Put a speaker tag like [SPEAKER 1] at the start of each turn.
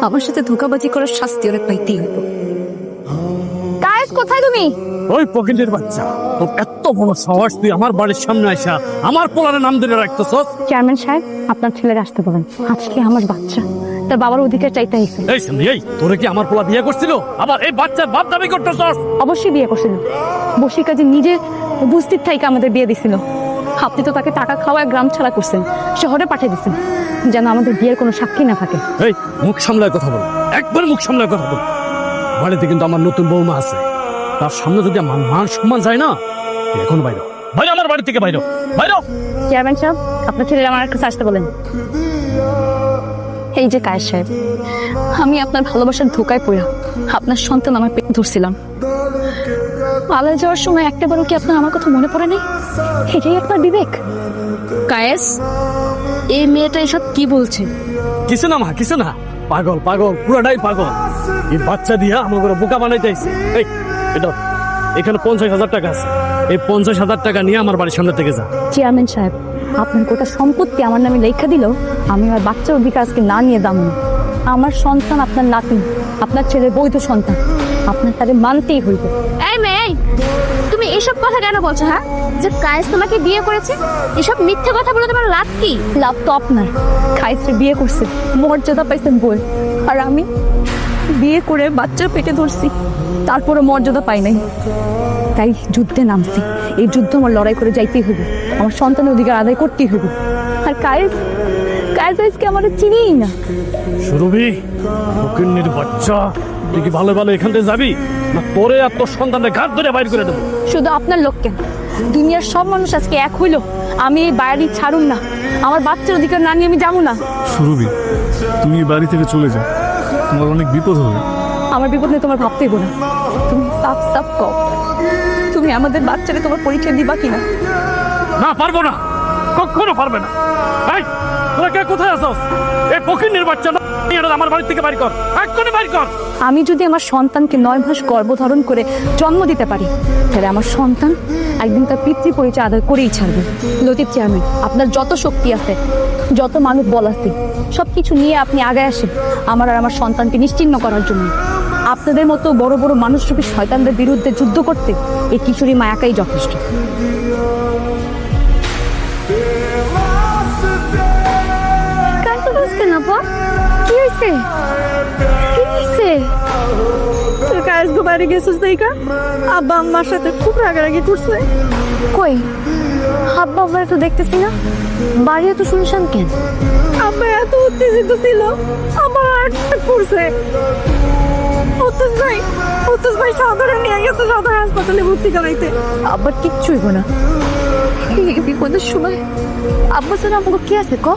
[SPEAKER 1] আমার সাথে ধোঁকাবাজি করার শাস্তি ওরা পাইতেই হতো। কায়েস, কোথায় তুমি?
[SPEAKER 2] ওই পকেটের বাচ্চা, তোর এত বড় সাহস, তুই আমার বাড়ির সামনে আইসা আমার পোলারে নাম ধরে রাখতেছস?
[SPEAKER 1] চেয়ারম্যান সাহেব, আপনার ছেলের আসতে বলেন। আজকে আমার বাচ্চা তার বাবার অধিকার চাইতে আইছে।
[SPEAKER 2] এই সামনে, এই তোরে কি আমার পোলা বিয়ে করছিল? আবার এই বাচ্চার বাপ দাবি করতেছস?
[SPEAKER 1] অবশ্যই বিয়ে করছিল। বসির কাজে নিজে উপস্থিত থাইকে আমাদের বিয়ে দিছিল। আপনি তো তাকে টাকা খাওয়ায় গ্রাম ছাড়া করছেন, শহরে পাঠিয়ে দিচ্ছেন যেন আমাদের বিয়ের কোনো সাক্ষী না থাকে।
[SPEAKER 2] এই মুখ সামলায় কথা বল, একবার মুখ সামলায় কথা বল। বাড়িতে কিন্তু আমার নতুন বৌমা আছে, তার সামনে যদি আমার মান সম্মান যায় না, তুই এখন বাইরে বাইরে, আমার বাড়ি থেকে বাইরে বাইরে।
[SPEAKER 1] চেয়ারম্যান সাহেব, আপনার ছেলের আমার কাছে আসতে বলেন। এই যে কায়েস সাহেব, আমি আপনার ভালোবাসার ধোকায় পড়া আপনার সন্তান আমার পেটে ধরছিলাম। পালায় যাওয়ার সময় একটাবারও কি আপনার আমার কথা মনে পড়ে নাই? এটাই আপনার বিবেক? কায়েস, এই মেয়েটা এসব কি বলছে?
[SPEAKER 2] কিছু না মা, কিছু না। পাগল পাগল, পুরাটাই পাগল। এই বাচ্চা দিয়া আমার করে বোকা বানাইতে আইছে। এই এটা, এখানে 50,000 টাকা আছে, এই 50,000 টাকা নিয়ে আমার বাড়ির সামনে থেকে যা।
[SPEAKER 1] চেয়ারম্যান সাহেব, আপনার গোটা সম্পত্তি আমার নামে লেখা দিল, আমি আমার বাচ্চার অধিকার আজকে না নিয়ে দাম না। আমার সন্তান আপনার নাতি, আপনার ছেলের বৈধ সন্তান, আপনার তাদের মানতেই হইবে।
[SPEAKER 3] এই মেয়ে, তুমি এসব কথা কেন বলছো? হ্যাঁ, যে কায়েস তোমাকে বিয়ে করেছে, এসব মিথ্যে কথা বলে তোমার লাভ কি?
[SPEAKER 1] লাভ তো আপনার। কায়েসরে বিয়ে করছে, মর্যাদা পাইছেন বই, আর আমি বিয়ে করে বাচ্চার পেটে ধরছি, তারপরে মর্যাদা পাই নাই। তাই যুদ্ধে নামছি। এই যুদ্ধ আমার লড়াই করে যাইতেই হবে, আমার সন্তানের অধিকার আদায় করতেই হবে। আর কায়েস, কায়েস আজকে আমার চিনিই না।
[SPEAKER 2] সুরভি, ফকিন্নির বাচ্চা, তুই কি ভালো ভালো এখান থেকে যাবি, না তোরে আর তোর সন্তানের ঘাট ধরে বাইর করে দেবো?
[SPEAKER 1] শুধু আপনার লোক কেন, দুনিয়ার সব মানুষ আজকে এক হইল। আমি এই বাড়ি ছাড়ুম না, আমার বাচ্চার অধিকার না নিয়ে আমি যাবো না।
[SPEAKER 4] সুরভি, তুমি এই বাড়ি থেকে চলে যাও, তোমার অনেক বিপদ হবে।
[SPEAKER 1] আমার বিপদ নিয়ে তোমার ভাবতেই না। তুমি সাফ সাফ কও, তুমি আমাদের বাচ্চারে তোমার পরিচয় দিবা কিনা?
[SPEAKER 2] না, পারবো না, কখনো পারবে না। এই তোরা কে কোথায় আছস? এই ফকিন্নির বাচ্চা না, এটা আমার বাড়ি থেকে বাইর কর, এক্ষুনি বাইর কর।
[SPEAKER 1] আমি যদি আমার সন্তানকে 9 মাস গর্ভধারণ করে জন্ম দিতে পারি, তাহলে আমার সন্তান একদিন তার পিতৃ পরিচয় আদায় করেই ছাড়বে। লতিফ চেয়ারম্যান, আপনার যত শক্তি আছে, যত মানুষ বল আছে, সব কিছু নিয়ে আপনি আগে আসেন আমার আর আমার সন্তানকে নিশ্চিহ্ন করার জন্য। আপনাদের মতো বড় বড় মানুষরূপী শয়তানদের বিরুদ্ধে যুদ্ধ করতে এই কিশোরী মা একাই যথেষ্ট। কি হয়েছে? কি হয়েছে?
[SPEAKER 5] তোর কায়েস গো বাড়ি গেছিস দেখা? আব্বা আম্মার সাথে খুব রাগারাগি করছে।
[SPEAKER 1] কই আব্বা আব্বা তো দেখতেছি না, বাড়ি এত শুনশান কেন?
[SPEAKER 5] আব্বা এত উত্তেজিত ছিল, আমার হার্ট পড়ছে। উত্তেজ ভাই সদরে নিয়ে গেছে, সদর হাসপাতালে ভর্তি করাইতে।
[SPEAKER 1] আব্বার কিচ্ছু হইব না। এই বিপদের সময় আব্বা ছাড়া আমাকে কি আছে ক?